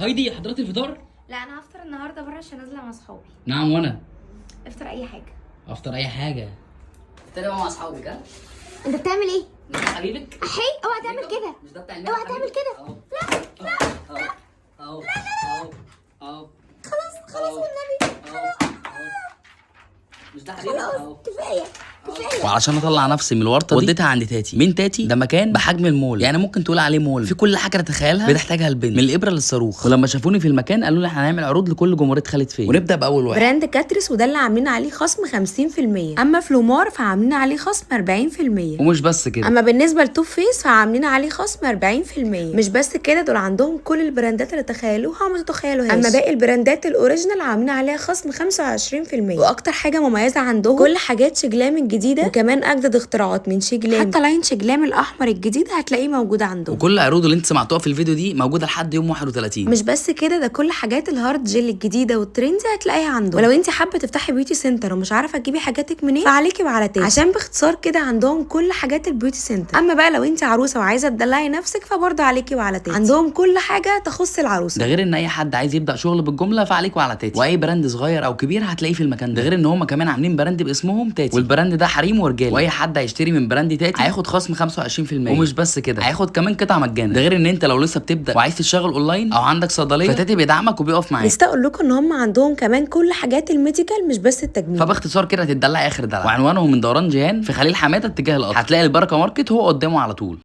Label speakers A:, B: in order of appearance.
A: هايدي حضرتي الفطار؟
B: لا انا هفطر النهارده بره عشان نازله مع اصحابي.
A: نعم وانا
B: افطر اي حاجه.
A: افطر اي حاجه.
C: افطر مع اصحابك. ها
B: انت بتعمل ايه؟
C: مش ده حبيبك؟
B: احي اوعى تعمل كده.
C: مش ده بتاع
B: اوعى تعمل كده.
C: اهو
B: لا لا
C: اهو اهو
B: خلاص والنبي
C: مش ده حبيبك؟ اهو
B: كفايه كفايه.
A: وعشان اطلع نفسي من الورطه دي وديتها عند تاتي. مين تاتي؟ ده مكان بحجم المول، يعني ممكن تقول عليه مول في كل حاجه تتخيلها بتحتاجها البنت، من الابره للصاروخ. ولما شافوني في المكان قالوا لي احنا هنعمل عروض لكل جمهوريه خالد فين، ونبدا باول واحد.
D: براند كاتريس، وده اللي عاملين عليه خصم 50%. اما فلومار فعاملين عليه خصم 40%.
A: ومش بس كده،
D: اما بالنسبه لتوب فيس فعاملين عليه خصم 40%. مش بس كده، دول عندهم كل البراندات اللي تخيلوها وما تتخيلوهاش. اما باقي البراندات الاوريجينال عاملين عليها خصم 25%. واكتر حاجه مميزه عندهم كل حاجات شجلام الجديده، وكمان اجدد اختراعات من شجلام. حتى لاين شجلام الاحمر الجديد هتلاقيه موجود عندهم.
A: وكل العروض اللي انت سمعتوها في الفيديو دي موجوده لحد يوم 31.
D: مش بس كده، ده كل حاجات الهارد جيل الجديده والترندي هتلاقيها عندهم. ولو انت حابه تفتحي بيوتي سنتر ومش عارفه تجيبي حاجاتك منين فعليكي وعلى تاتي، عشان باختصار كده عندهم كل حاجات البيوتي سنتر. اما بقى لو انت عروسه وعايزه تدلعي نفسك فبرضه عليكي وعلى تاتي، عندهم كل حاجه تخص العروسه.
A: ده غير ان اي حد عايز يبدا شغل بالجمله فعليك وعلى تاتي، واي براند صغير او كبير هتلاقيه في المكان ده. غير ان هم كمان عاملين براند باسمهم تاتي، والبراند ده حريم ورجالي، واي حد هيشتري من براند تاتي هياخد خصم 25%. ومش بس كده، هياخد كمان قطعه مجانا. ده غير ان انت لو لسه بتبدا وعايز تشتغل اونلاين او عندك صيدليه فتاتي بيدعمك وبيقف معاك.
D: لسه اقول لكم ان هم عندهم كمان كل حاجات الميديكال مش بس التجميل.
A: فباختصار كده هتدلع اخر دلع. وعنوانهم من دوران جيهان في خليل حماده اتجاه القطر، هتلاقي البركه ماركت هو قدامه على طول.